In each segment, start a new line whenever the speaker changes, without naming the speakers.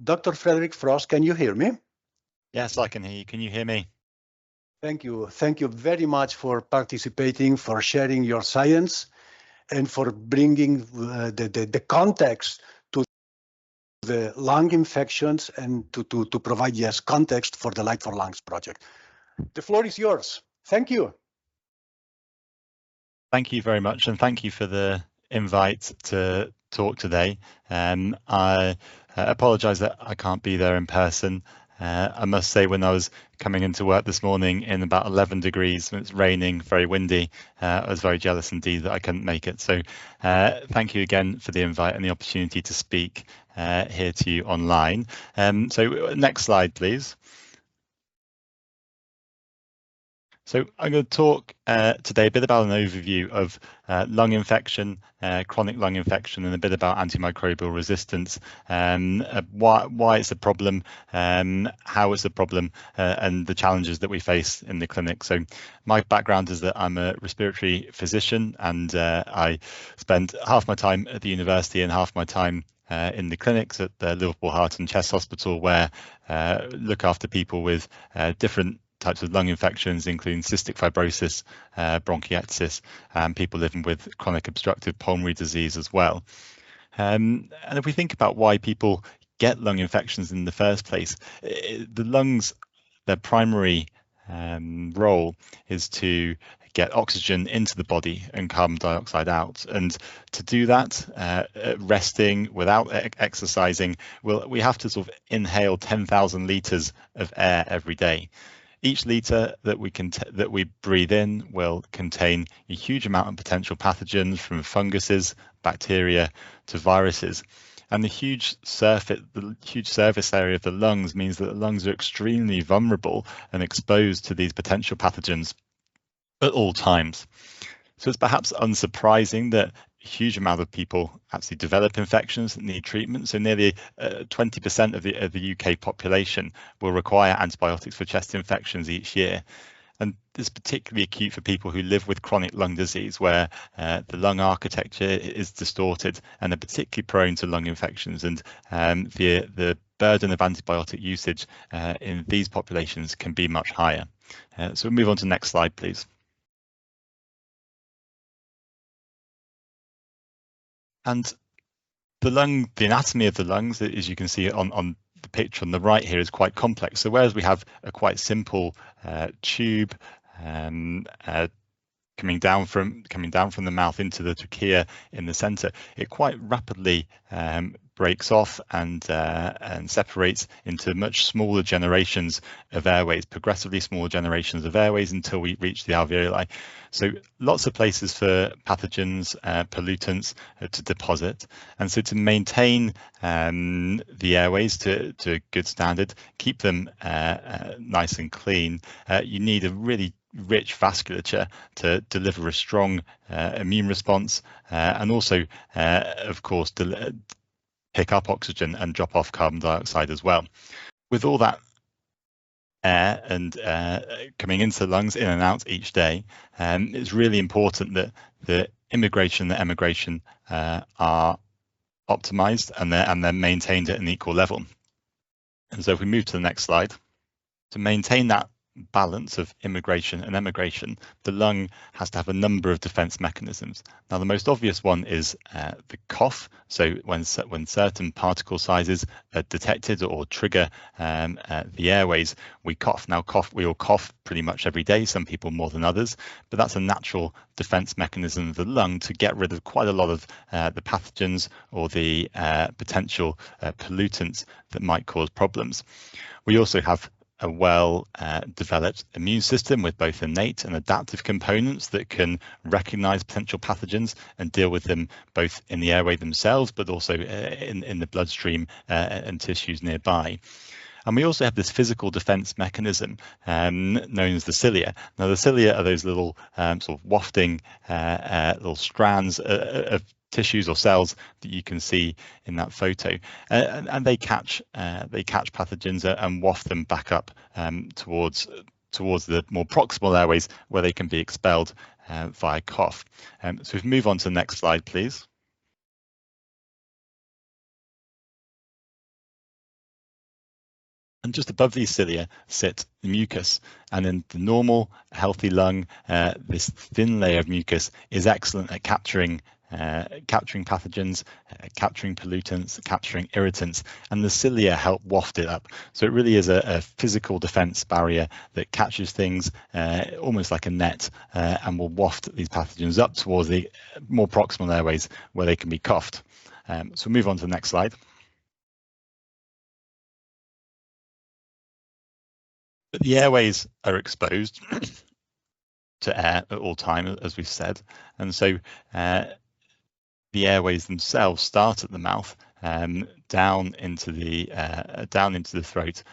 Dr. Frederick Frost, can you hear me?
Yes, I can hear you. Can you hear me?
Thank you. Thank you very much for participating, for sharing your science, and for bringing the context to the lung infections and to provide, yes, context for the Light4Lungs project. The floor is yours. Thank you.
Thank you very much, and thank you for the invite to talk today. I apologise that I can't be there in person. I must say, when I was coming into work this morning in about 11 degrees, and it's raining, very windy, I was very jealous indeed that I couldn't make it. So thank you again for the invite and the opportunity to speak here to you online. So next slide, please. So I'm going to talk today a bit about an overview of lung infection, chronic lung infection, and a bit about antimicrobial resistance, why it's a problem, how it's a problem, and the challenges that we face in the clinic. So my background is that I'm a respiratory physician, and I spend half my time at the university and half my time in the clinics at the Liverpool Heart and Chest Hospital, where look after people with different types of lung infections, including cystic fibrosis, bronchiectasis, and people living with chronic obstructive pulmonary disease as well. And if we think about why people get lung infections in the first place, the lungs, their primary role is to get oxygen into the body and carbon dioxide out. And to do that, resting without exercising, we have to sort of inhale 10,000 litres of air every day. Each litre that we breathe in will contain a huge amount of potential pathogens, from funguses, bacteria to viruses. And the huge surface area of the lungs means that the lungs are extremely vulnerable and exposed to these potential pathogens at all times. So it's perhaps unsurprising that a huge amount of people actually develop infections that need treatment. So nearly 20% of the UK population will require antibiotics for chest infections each year. And this is particularly acute for people who live with chronic lung disease, where the lung architecture is distorted and are particularly prone to lung infections. And the burden of antibiotic usage in these populations can be much higher. So we'll move on to the next slide, please. And the anatomy of the lungs, as you can see on the picture on the right here, is quite complex. So whereas we have a quite simple tube coming down from the mouth into the trachea in the center, it quite rapidly breaks off and separates into much smaller generations of airways, progressively smaller generations of airways, until we reach the alveoli. So lots of places for pathogens, pollutants to deposit. And so to maintain the airways to a good standard, keep them nice and clean, you need a really rich vasculature to deliver a strong immune response, and also, of course, pick up oxygen and drop off carbon dioxide as well. With all that air and coming into the lungs, in and out each day, it's really important that the immigration and the emigration are optimized and they're maintained at an equal level. And so if we move to the next slide, to maintain that balance of immigration and emigration, the lung has to have a number of defense mechanisms. Now, the most obvious one is the cough. So when certain particle sizes are detected or trigger the airways, we cough. Now, we all cough pretty much every day, some people more than others, but that's a natural defense mechanism of the lung to get rid of quite a lot of the pathogens or the potential pollutants that might cause problems. We also have a well-developed immune system with both innate and adaptive components that can recognize potential pathogens and deal with them both in the airway themselves, but also in the bloodstream and tissues nearby. And we also have this physical defense mechanism known as the cilia. Now, the cilia are those little sort of wafting little strands of tissues or cells that you can see in that photo, and they catch pathogens and waft them back up towards the more proximal airways, where they can be expelled via cough. So if we move on to the next slide, please. And just above these cilia sit the mucus. And in the normal, healthy lung, this thin layer of mucus is excellent at capturing pathogens, capturing pollutants, capturing irritants, and the cilia help waft it up. So it really is a physical defense barrier that catches things almost like a net and will waft these pathogens up towards the more proximal airways where they can be coughed. So move on to the next slide. But the airways are exposed to air at all times, as we've said, and so the airways themselves start at the mouth, down into the throat,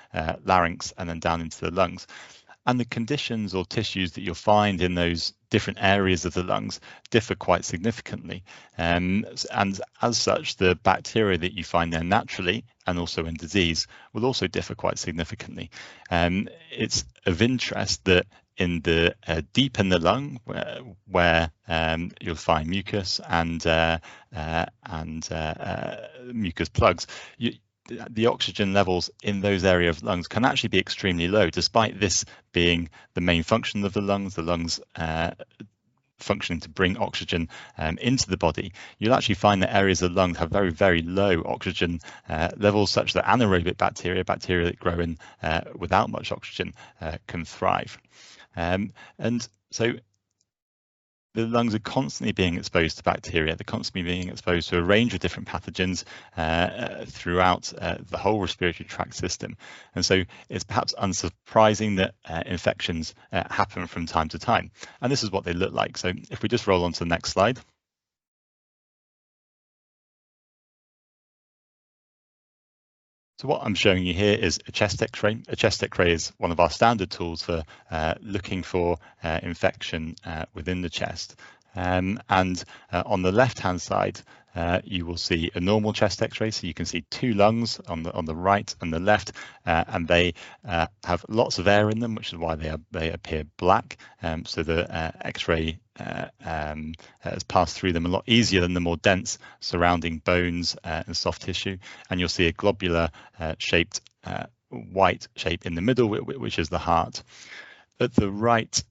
larynx, and then down into the lungs. And the conditions or tissues that you'll find in those different areas of the lungs differ quite significantly. And as such, the bacteria that you find there naturally and also in disease will also differ quite significantly. It's of interest that in the deep in the lung, where you'll find mucus and mucus plugs, the oxygen levels in those areas of lungs can actually be extremely low, despite this being the main function of the lungs functioning to bring oxygen into the body. You'll actually find that areas of the lungs have very, very low oxygen levels, such that anaerobic bacteria that grow in without much oxygen, can thrive. And so the lungs are constantly being exposed to bacteria. They're constantly being exposed to a range of different pathogens throughout the whole respiratory tract system. And so it's perhaps unsurprising that infections happen from time to time. And this is what they look like. So if we just roll on to the next slide. So what I'm showing you here is a chest X-ray. A chest X-ray is one of our standard tools for looking for infection within the chest. And on the left-hand side, you will see a normal chest X-ray. So you can see two lungs on the right and the left, and they have lots of air in them, which is why they appear black. So the X-ray has passed through them a lot easier than the more dense surrounding bones and soft tissue. And you'll see a globular shaped white shape in the middle, which is the heart. At the right,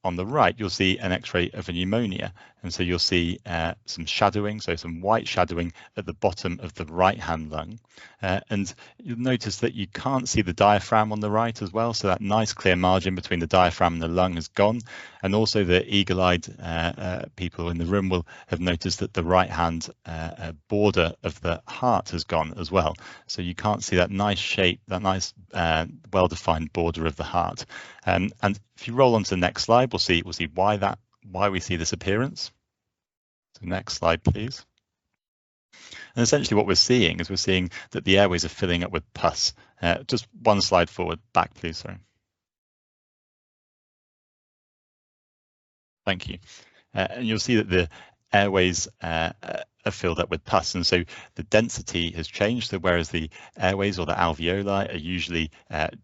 on the right, you'll see an X-ray of a pneumonia, and so you'll see some shadowing, so some white shadowing at the bottom of the right-hand lung, and you'll notice that you can't see the diaphragm on the right as well, so that nice clear margin between the diaphragm and the lung has gone, and also the eagle-eyed people in the room will have noticed that the right-hand border of the heart has gone as well, so you can't see that nice shape, that nice well-defined border of the heart. And if you roll on to the next slide, we'll see why we see this appearance. So next slide, please. And essentially what we're seeing that the airways are filling up with pus. Just one slide forward, back please, sorry. Thank you. And you'll see that the airways are filled up with pus, and so the density has changed. So whereas the airways or the alveoli are usually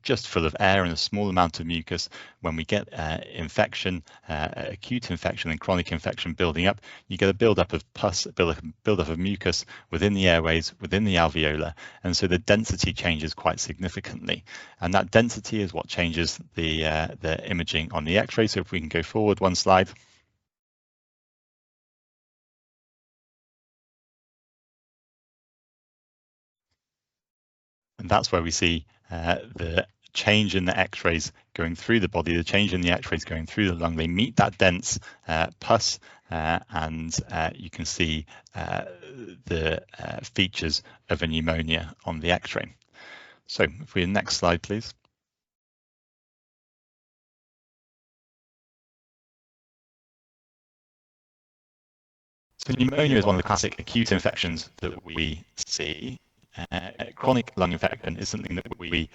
just full of air and a small amount of mucus, when we get infection, acute infection and chronic infection building up, you get a buildup of pus, buildup of mucus within the airways, within the alveolar, and so the density changes quite significantly. And that density is what changes the imaging on the X-ray. So if we can go forward one slide. And that's where we see the change in the X-rays going through the body, the change in the X-rays going through the lung. They meet that dense pus, and you can see the features of a pneumonia on the X-ray. So if we next slide, please. So pneumonia is one of the classic acute infections that we see. Chronic lung infection is something that we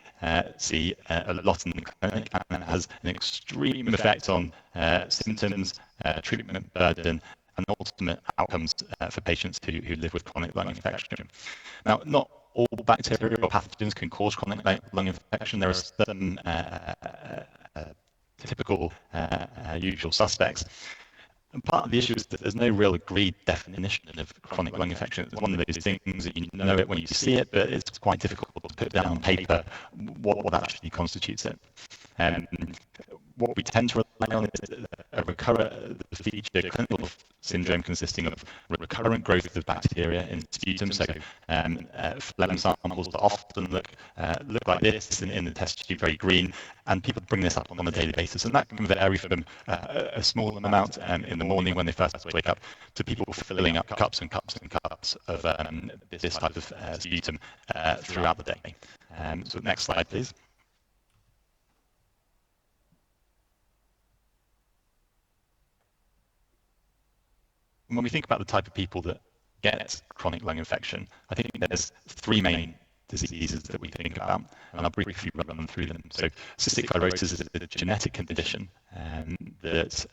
see a lot in the clinic, and it has an extreme effect on symptoms, treatment burden, and ultimate outcomes for patients who live with chronic lung infection. Now, not all bacteria or pathogens can cause chronic lung infection. There are some typical usual suspects. And part of the issue is that there's no real agreed definition of chronic lung infection. It's one of those things that you know it when you see it, but it's quite difficult to put down on paper what actually constitutes it. What we tend to rely on is the feature clinical syndrome consisting of recurrent growth of bacteria in sputum. So phlegm samples that often look like this in the test tube, very green, and people bring this up on a daily basis, and that can vary from a small amount in the morning when they first wake up to people filling up cups and cups and cups of this type of sputum throughout the day. So next slide, please. When we think about the type of people that get chronic lung infection, I think there's three main diseases that we think about, and I'll briefly run through them. So cystic fibrosis is a genetic condition that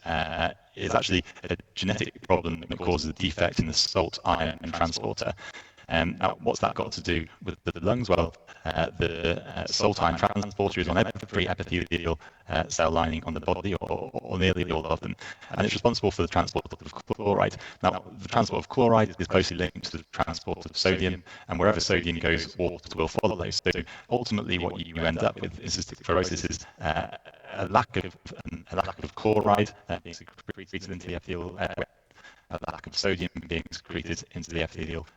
is actually a genetic problem that causes a defect in the salt-ion transporter. Now, what's that got to do with the lungs? Well, the salt-ion transporter is on every epithelial cell lining on the body, or nearly all of them, and it's responsible for the transport of chloride. Now, the transport of chloride is closely linked to the transport of sodium, and wherever sodium goes, water will follow. So ultimately, what you end up with in cystic fibrosis is a lack of chloride being secreted into the epithelial area, a lack of sodium being secreted into the epithelial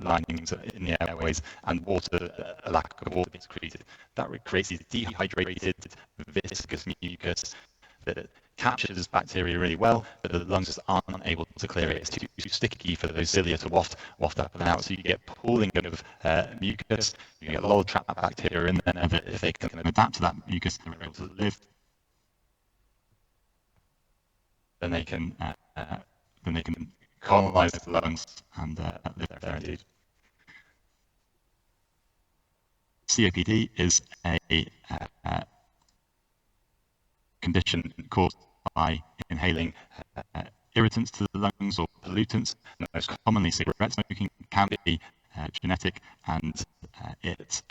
linings in the airways, and a lack of water being secreted. That creates these dehydrated, viscous mucus that captures bacteria really well, but the lungs just aren't able to clear it. It's too sticky for those cilia to waft up and out. So you get pooling of mucus, you get a lot of trapped bacteria in there, and if they can adapt to that mucus, they're able to live. Then they can colonize the lungs and live there indeed. COPD is a condition caused by inhaling irritants to the lungs or pollutants. Most commonly, cigarette smoking can be genetic, and it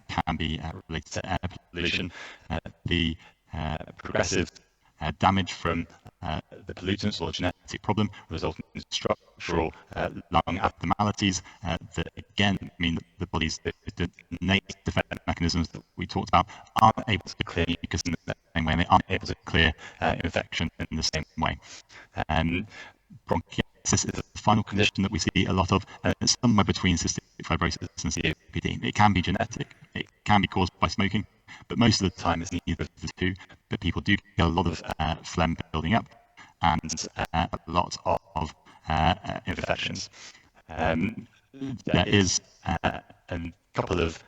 can be related to air pollution. The progressive damage from the pollutants or genetic problem result in structural lung abnormalities that again mean that the body's the innate defense mechanisms that we talked about aren't able to clear mucus in the same way, and they aren't able to clear infection in the same way. Bronchiectasis is the final condition that we see a lot of, and it's somewhere between cystic fibrosis and COPD. It can be genetic, it can be caused by smoking, but most of the time it's neither of the two. But people do get a lot of phlegm building up and a lot of infections. There is a couple of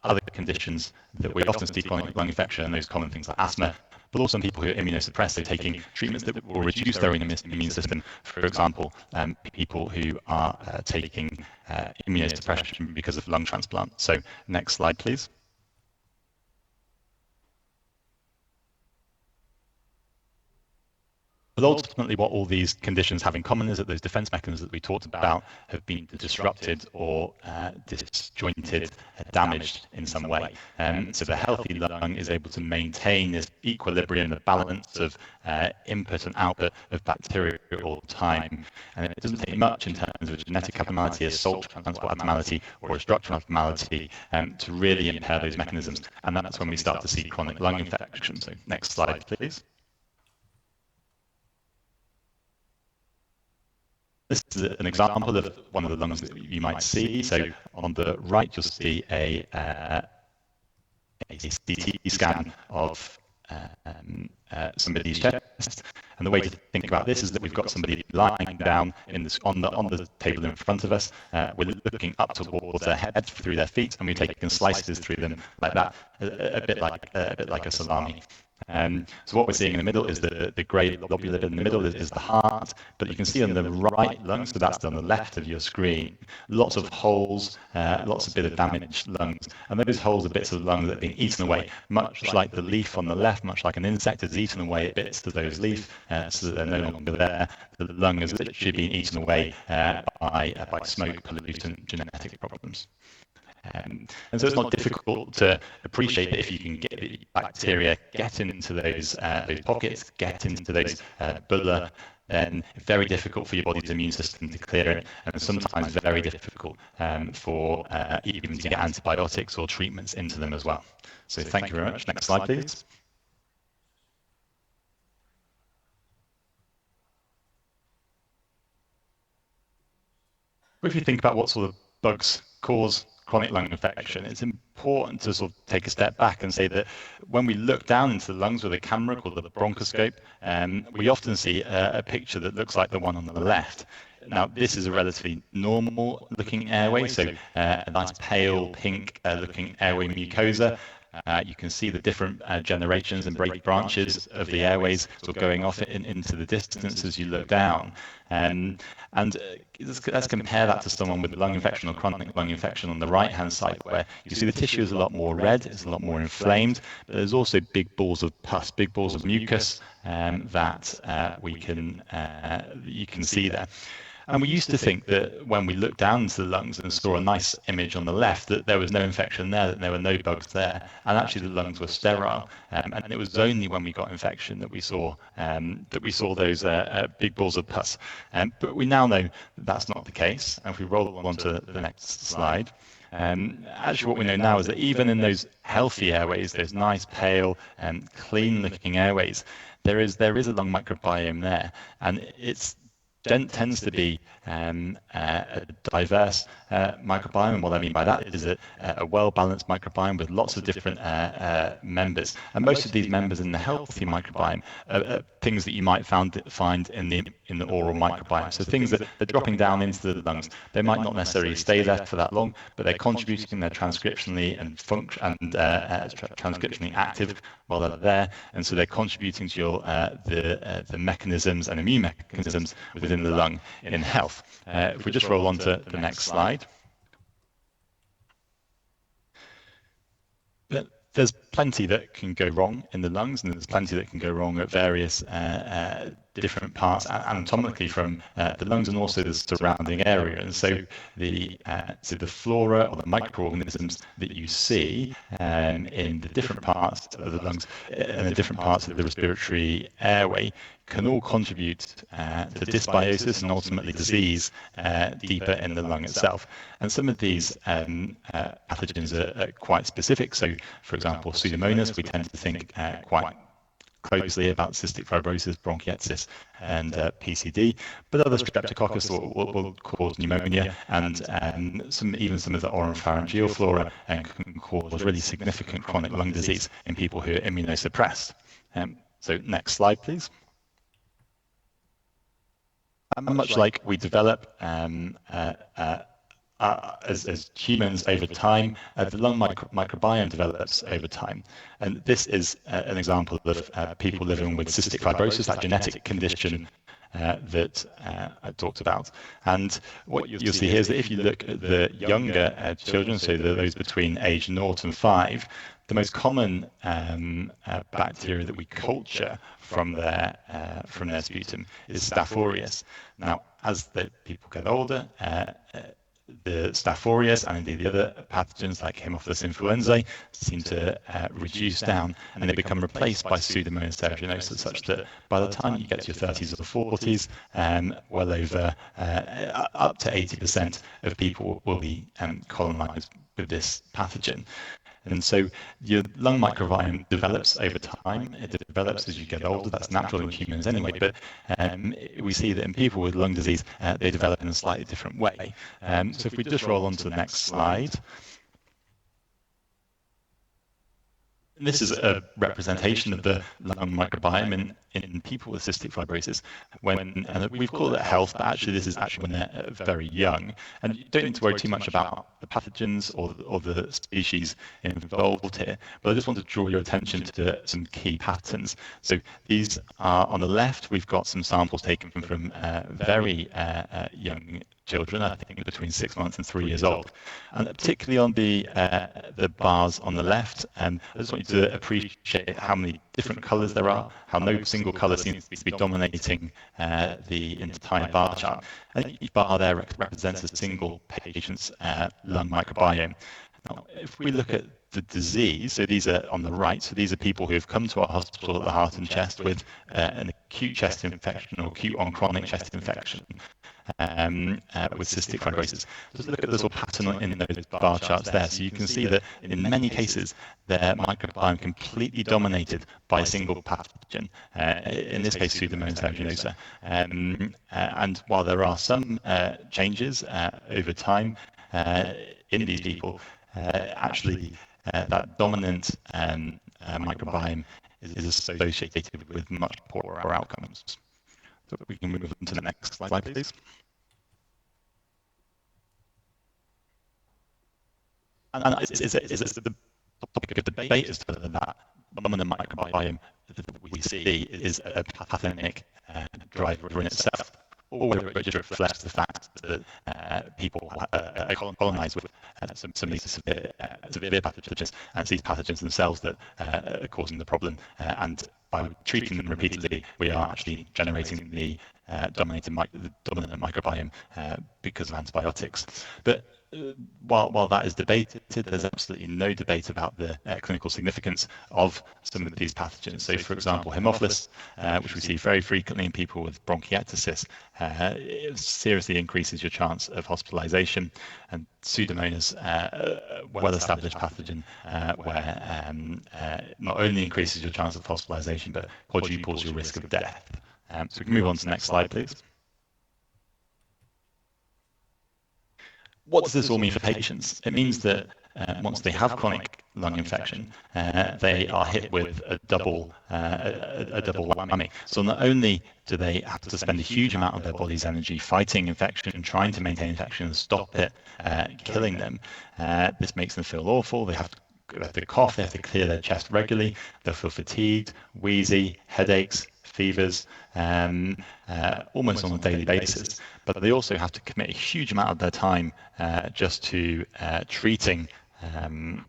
other conditions that we often see chronic lung infection, and those common things like asthma, but also people who are immunosuppressed, so taking treatments that will reduce their immune system. For example, people who are taking immunosuppression because of lung transplant. So next slide, please. But ultimately, what all these conditions have in common is that those defense mechanisms that we talked about have been disrupted or disjointed, damaged in some way. So the healthy lung is able to maintain this equilibrium, the balance of input and output of bacteria all the time. And it doesn't take much in terms of a genetic abnormality, a salt transport abnormality, or a structural abnormality to really impair those mechanisms. And that's when we start to see chronic lung infection. So next slide, please. This is an example of one of the lungs that you might see. So on the right, you'll see a CT scan of somebody's chest. And the way to think about this is that we've got somebody lying down on the table in front of us. We're looking up towards their head through their feet, and we're taking slices through them like that, a bit like a salami. So what we're seeing in the middle is the grey lobule in the middle is the heart, but you can see on the right lung, so that's on the left of your screen, lots of holes, lots of bit of damaged lungs, and those holes are bits of lung that have been eaten away, much like the leaf on the left, much like an insect has eaten away bits of those leaves, so that they're no longer there. The lung has literally been eaten away by smoke, pollutant, genetic problems. And so it's not difficult to appreciate that if you can get bacteria, get into those pockets, get into those bulla, then very difficult for your body's immune system to clear it, and sometimes very difficult for even to get antibiotics or treatments into them as well. So thank you very much. Next slide, please. If you think about what sort of bugs cause chronic lung infection, it's important to sort of take a step back and say that when we look down into the lungs with a camera called the bronchoscope, we often see a picture that looks like the one on the left. Now, this is a relatively normal looking airway, so a nice pale pink looking airway mucosa. You can see the different generations and branches of the airways sort of going off into the distance as you look down. Let's compare that to someone with lung infection or chronic lung infection on the right-hand side, where you see the tissue is a lot more red, it's a lot more inflamed, but there's also big balls of pus, big balls of mucus that you can see there. And we used to think that when we looked down into the lungs and saw a nice image on the left, that there was no infection there, that there were no bugs there, and actually the lungs were sterile. And it was only when we got infection that we saw those big balls of pus. But we now know that that's not the case. And if we roll on to the next slide, actually what we know now is that even in those healthy airways, those nice, pale, clean-looking airways, there is a lung microbiome there, and it's tends to be a diverse microbiome. And what I mean by that is a well-balanced microbiome with lots of different members. And most of these members in the healthy microbiome are things that you might find in the oral microbiome. So things that are dropping down into the lungs. They might not necessarily stay there for that long, but they're contributing, they're transcriptionally and transcriptionally active while they're there, and so they're contributing to your the mechanisms and immune mechanisms within the lung in health. If we just roll on to the next slide. But there's plenty that can go wrong in the lungs, and there's plenty that can go wrong at various different parts anatomically from the lungs and also the surrounding area. And so the flora or the microorganisms that you see in the different parts of the lungs and the different parts of the respiratory airway can all contribute to dysbiosis and ultimately disease deeper in the lung itself. And some of these pathogens are quite specific. So, for example, Pseudomonas, we tend to think quite closely about cystic fibrosis, bronchiectasis, and PCD, but other Streptococcus will cause pneumonia, and even some of the oropharyngeal flora can cause really significant chronic lung disease in people who are immunosuppressed. So next slide, please. And much like we develop as humans over time, the lung microbiome develops over time. And this is an example of people living with cystic fibrosis, that genetic condition that I talked about. And what you'll see here is that if you look at the younger children, so those between age 0 and 5, the most common bacteria that we culture from their sputum is Staph aureus. Now, as the people get older, the Staph aureus and indeed the other pathogens like Haemophilus influenzae seem to reduce down, and they become replaced by Pseudomonas aeruginosa, such that by the time you get to your 30s or 40s, well over up to 80% of people will be colonized with this pathogen. And so your lung microbiome develops over time. It develops as you get older. That's natural in humans anyway. But we see that in people with lung disease, they develop in a slightly different way. So if we just roll on to the next slide. This is a representation of the lung microbiome in people with cystic fibrosis. And we've called it health, but actually this is actually when they're very young. And you don't need to worry too much about the pathogens or the species involved here. But I just want to draw your attention to some key patterns. So these are on the left. We've got some samples taken from very young children, I think between 6 months and 3 years old, and particularly on the bars on the left. I just want you to appreciate how many different colours there are, how no single colour seems to be dominating the entire bar chart. And each bar there represents a single patient's lung microbiome. Now, if we look at the disease. So these are on the right. So these are people who have come to our hospital at the heart and chest with an acute chest infection or acute on chronic chest infection with cystic fibrosis. Just look at the little pattern in those bar charts there. So you can see that in many cases, their microbiome completely dominated by a single pathogen, in this case, Pseudomonas aeruginosa. And while there are some changes over time in these people, actually that dominant microbiome is associated with much poorer outcomes. So we can move on to the next slide, please. And it's the topic of debate as to whether that dominant microbiome that we see is a pathogenic driver in itself, or whether it just reflects the fact that people are colonized with some of these severe pathogens, and it's these pathogens themselves that are causing the problem. And by treating them repeatedly, we are actually generating the dominant microbiome because of antibiotics. But while that is debated, there's absolutely no debate about the clinical significance of some of these pathogens. So, for example, Haemophilus, which we see very frequently in people with bronchiectasis, it seriously increases your chance of hospitalization. And Pseudomonas, well-established pathogen, where not only increases your chance of hospitalization, but quadruples your risk of death. So we can move on to the next slide, please. What does this all mean for patients? It means that once they have chronic lung infection, they are hit with a double whammy. So not only do they have to spend a huge amount of their body's energy fighting infection, trying to maintain infection and stop it killing them, this makes them feel awful. They have to cough, they have to clear their chest regularly, they'll feel fatigued, wheezy, headaches, fevers, almost on a daily basis. But they also have to commit a huge amount of their time just to treating the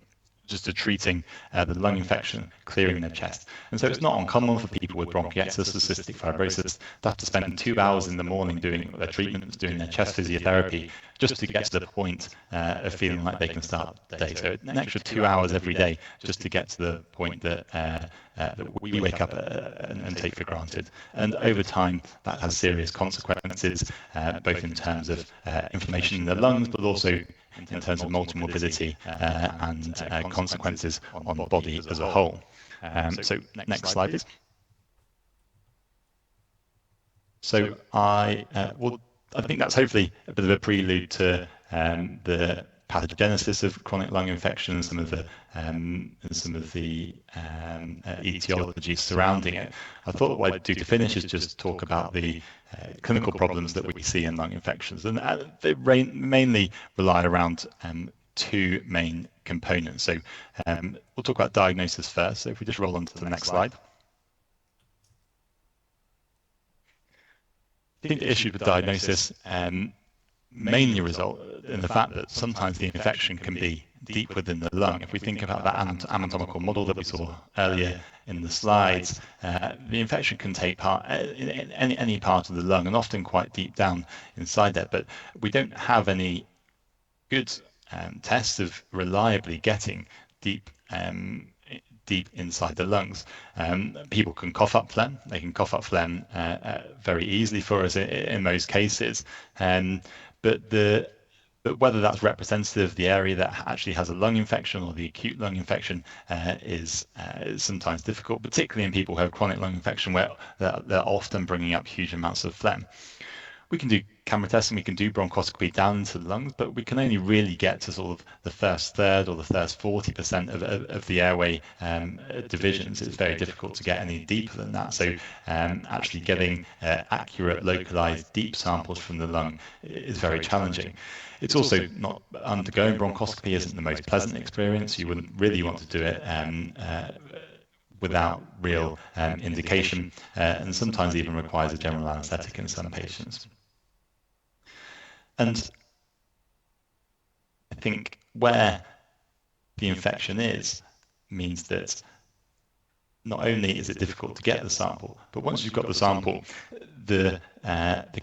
lung infection, clearing their chest. And so it's not uncommon for people with bronchiectasis or cystic fibrosis to have to spend 2 hours in the morning doing their treatments, doing their chest physiotherapy, just to get to the point of feeling like they can start the day. So an extra 2 hours every day just to get to the point that we wake up and take for granted. And over time, that has serious consequences, both in terms of inflammation in the lungs, but also in terms of multimorbidity and consequences on the body as a whole. So next slide, please. So I think that's hopefully a bit of a prelude to the pathogenesis of chronic lung infection and some of the etiologies surrounding it. I thought what I'd do to finish is just talk about the clinical problems that we see in lung infections, and they mainly rely around two main components. So we'll talk about diagnosis first. So if we just roll on to the next slide. I think the issue with diagnosis mainly result in the fact that sometimes the infection can be deep within the lung. If we think about that anatomical model that we saw earlier in the slides, the infection can take part in any part of the lung and often quite deep down inside there. But we don't have any good tests of reliably getting deep inside the lungs. People can cough up phlegm. They can cough up phlegm very easily for us in most cases. But whether that's representative of the area that actually has a lung infection or the acute lung infection is sometimes difficult, particularly in people who have chronic lung infection where they're often bringing up huge amounts of phlegm. We can do camera testing, we can do bronchoscopy down into the lungs, but we can only really get to sort of the first third or the first 40% of the airway divisions. It's very difficult to get any deeper than that. So actually getting accurate, localized, deep samples from the lung is very challenging. It's also not undergoing bronchoscopy isn't the most pleasant experience. You wouldn't really want to do it without real indication, and sometimes even requires a general anesthetic in some patients. And I think where the infection is means that not only is it difficult to get the sample, but once you've got the sample, the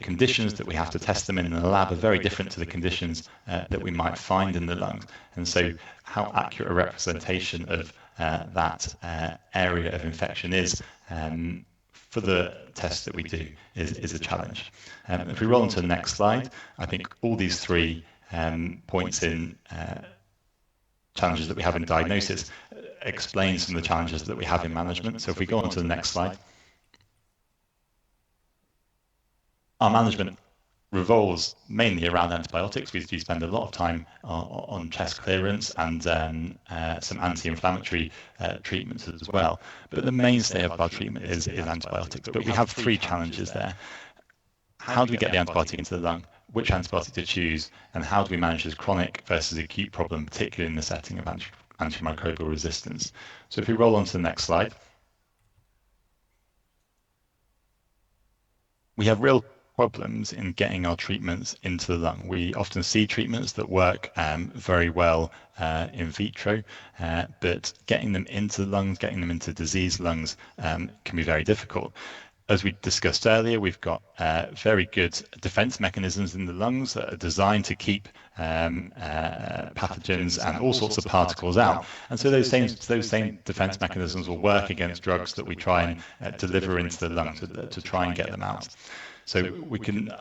conditions that we have to test them in the lab are very different to the conditions that we might find in the lungs. And so how accurate a representation of that area of infection is for the tests that we do is a challenge. If we roll on to the next slide, I think all these three points in challenges that we have in diagnosis explain some of the challenges that we have in management. So if we go on to the next slide, our management revolves mainly around antibiotics. We do spend a lot of time on chest clearance and some anti-inflammatory treatments as well. But the mainstay of our treatment is antibiotics. But we have three challenges there. How do we get the antibiotic into the lung? Which antibiotic to choose? And how do we manage this chronic versus acute problem, particularly in the setting of antimicrobial resistance? So if we roll on to the next slide, we have real problems in getting our treatments into the lung. We often see treatments that work very well in vitro, but getting them into the lungs, getting them into diseased lungs can be very difficult. As we discussed earlier, we've got very good defense mechanisms in the lungs that are designed to keep pathogens and all sorts of particles out. And so those same defense mechanisms will work against drugs that we try and deliver into the lung to try and get them out. So we can,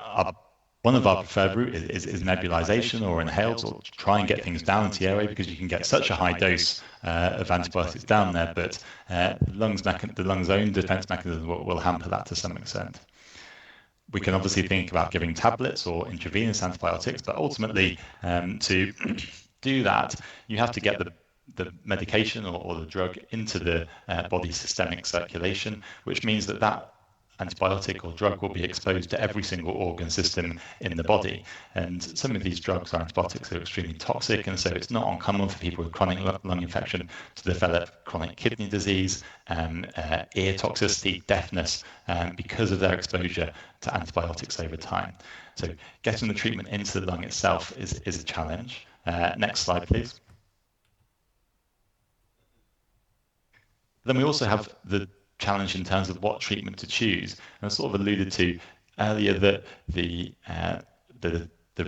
one of our preferred route is nebulization or inhaled, or try and get things down into the airway, because you can get such a high dose of antibiotics down there, but the lung's own defense mechanism will hamper that to some extent. We can obviously think about giving tablets or intravenous antibiotics, but ultimately to do that, you have to get the medication or the drug into the body's systemic circulation, which means that antibiotic or drug will be exposed to every single organ system in the body. And some of these drugs or antibiotics are extremely toxic, and so it's not uncommon for people with chronic lung infection to develop chronic kidney disease, ear toxicity, deafness, because of their exposure to antibiotics over time. So getting the treatment into the lung itself is a challenge. Next slide, please. Then we also have the challenge in terms of what treatment to choose. And I sort of alluded to earlier that the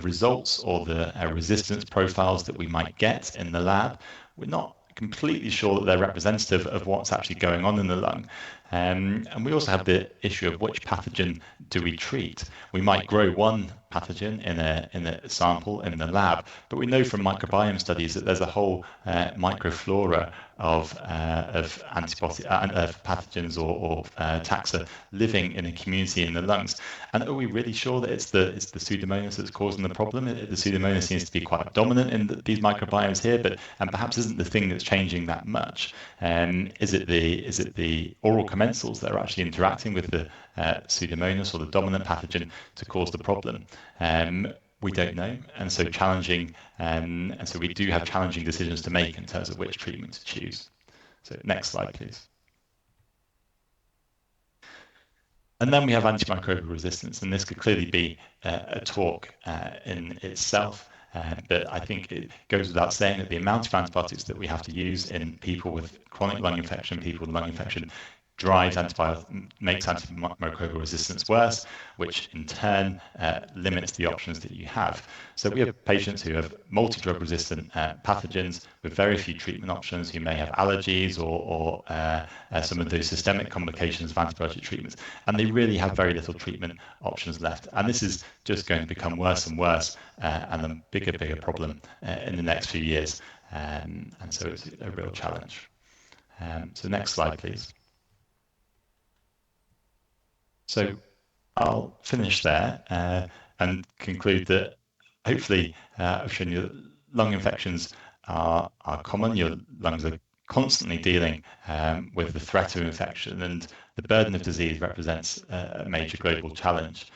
results or the resistance profiles that we might get in the lab, we're not completely sure that they're representative of what's actually going on in the lung. And we also have the issue of which pathogen do we treat. We might grow one pathogen in a sample in the lab, but we know from microbiome studies that there's a whole microflora of pathogens or taxa living in a community in the lungs. And are we really sure that it's the Pseudomonas that's causing the problem? The Pseudomonas seems to be quite dominant in these microbiomes here, and perhaps isn't the thing that's changing that much. Is it the oral commensals that are actually interacting with the Pseudomonas or the dominant pathogen to cause the problem? We don't know, and so we do have challenging decisions to make in terms of which treatment to choose. So next slide, please. And then we have antimicrobial resistance, and this could clearly be a talk in itself. But I think it goes without saying that the amount of antibiotics that we have to use in people with chronic lung infection, people with lung infection, makes antimicrobial resistance worse, which in turn limits the options that you have. So we have patients who have multi-drug resistant pathogens with very few treatment options, who may have allergies or some of those systemic complications of antibiotic treatments, and they really have very little treatment options left. And this is just going to become worse and worse, and a bigger problem in the next few years. And so it's a real challenge. So next slide, please. So I'll finish there and conclude that hopefully I've shown you that lung infections are common. Your lungs are constantly dealing with the threat of infection, and the burden of disease represents a major global challenge.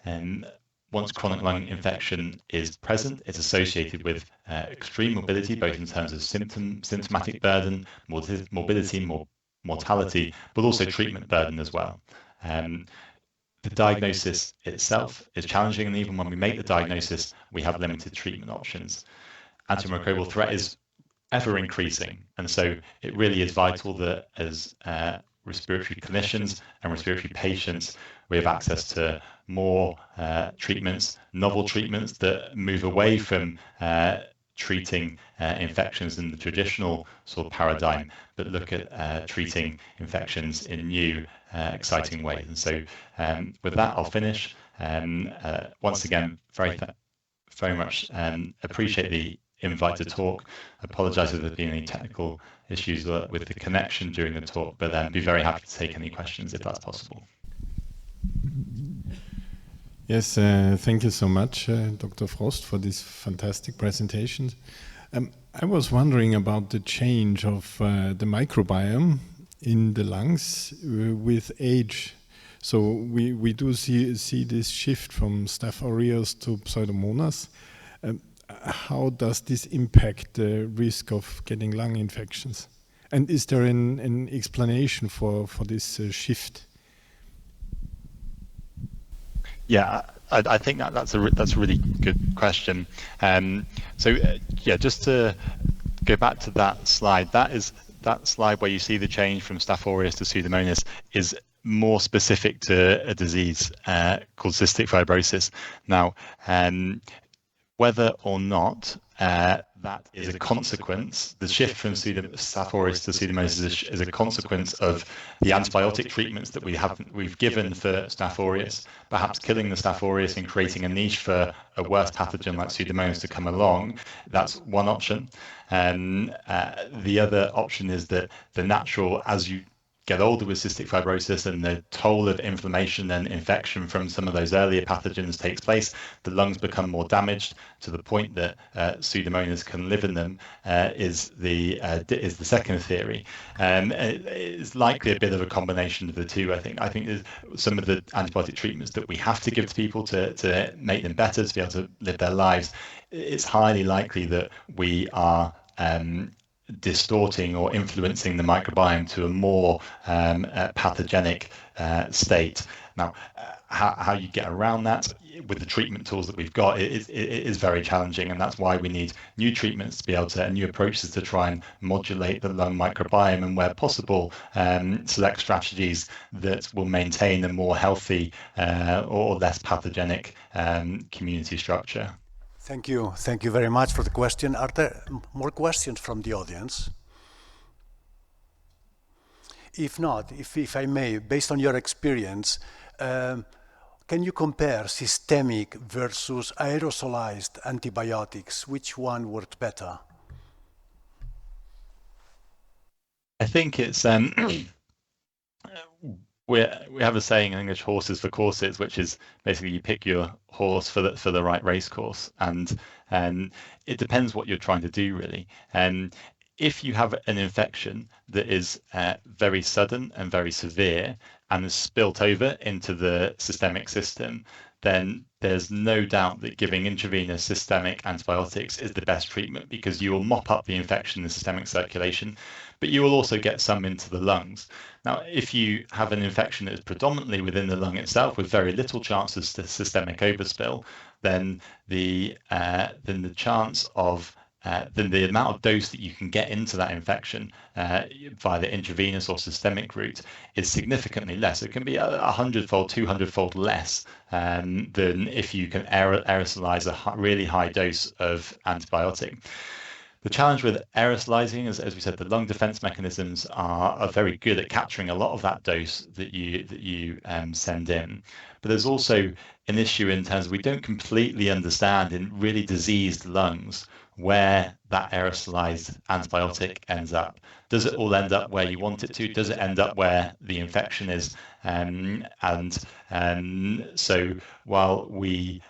And once chronic lung infection is present, it's associated with extreme morbidity, both in terms of symptomatic burden, morbidity, mortality, but also treatment burden as well. The diagnosis itself is challenging, and even when we make the diagnosis, we have limited treatment options. Antimicrobial threat is ever increasing. And so it really is vital that as respiratory clinicians and respiratory patients, we have access to more treatments, novel treatments that move away from treating infections in the traditional sort of paradigm, but look at treating infections in new, exciting ways. And so with that, I'll finish. Once again, very much appreciate the invite to talk. Apologise if there's been any technical issues with the connection during the talk, but be very happy to take any questions if that's possible.
Yes, thank you so much, Dr. Frost, for this fantastic presentation. I was wondering about the change of the microbiome in the lungs with age. So we do see this shift from Staph aureus to Pseudomonas. How does this impact the risk of getting lung infections? And is there an explanation for this shift?
Yeah, I think that's a really good question. Yeah, just to go back to that slide, that slide where you see the change from Staph aureus to Pseudomonas is more specific to a disease called cystic fibrosis. Now, whether or not that is a consequence, the shift from Staph aureus to Pseudomonas is a consequence of the antibiotic treatments that we've given for Staph aureus, perhaps killing the Staph aureus and creating a niche for a worse pathogen like Pseudomonas to come along. That's one option. And the other option is that the natural, as you get older with cystic fibrosis and the toll of inflammation and infection from some of those earlier pathogens takes place, the lungs become more damaged to the point that Pseudomonas can live in them, is the second theory. It's likely a bit of a combination of the two. I think there's some of the antibiotic treatments that we have to give to people to make them better, to be able to live their lives. It's highly likely that we are distorting or influencing the microbiome to a more pathogenic state. Now, how you get around that with the treatment tools that we've got, it is very challenging, and that's why we need new treatments to be able to, and new approaches to try and modulate the lung microbiome, and where possible, select strategies that will maintain a more healthy or less pathogenic community structure.
Thank you. Thank you very much for the question. Are there more questions from the audience? If not, if I may, based on your experience, can you compare systemic versus aerosolized antibiotics? Which one worked better?
I think it's we have a saying in English, horses for courses, which is basically you pick your horse for the right race course, and it depends what you're trying to do, really. And if you have an infection that is very sudden and very severe and is spilt over into the systemic system, then there's no doubt that giving intravenous systemic antibiotics is the best treatment, because you will mop up the infection in the systemic circulation, but you will also get some into the lungs. Now, if you have an infection that is predominantly within the lung itself with very little chance of systemic overspill, then the chance of then the amount of dose that you can get into that infection via the intravenous or systemic route is significantly less. It can be 100-fold, 200-fold less than if you can aerosolize a really high dose of antibiotic. The challenge with aerosolizing is, as we said, the lung defense mechanisms are very good at capturing a lot of that dose that you send in. But there's also an issue in terms of we don't completely understand in really diseased lungs where that aerosolized antibiotic ends up. Does it all end up where you want it to? Does it end up where the infection is? So while we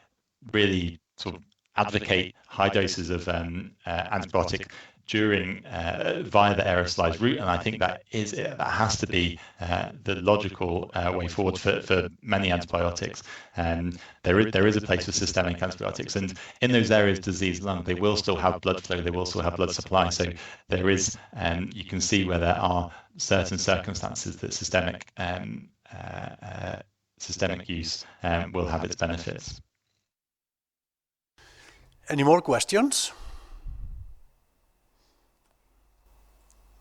really sort of advocate high doses of antibiotic during via the aerosolized route, and I think that has to be the logical way forward for many antibiotics. There is a place for systemic antibiotics, and in those areas diseased lung, they will still have blood flow, they will still have blood supply. So there is, you can see where there are certain circumstances that systemic use will have its benefits.
Any more questions?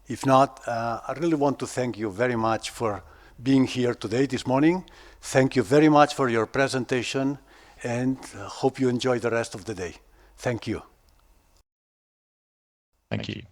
If not, I really want to thank you very much for being here today, this morning. Thank you very much for your presentation, and hope you enjoy the rest of the day. Thank you.
Thank you.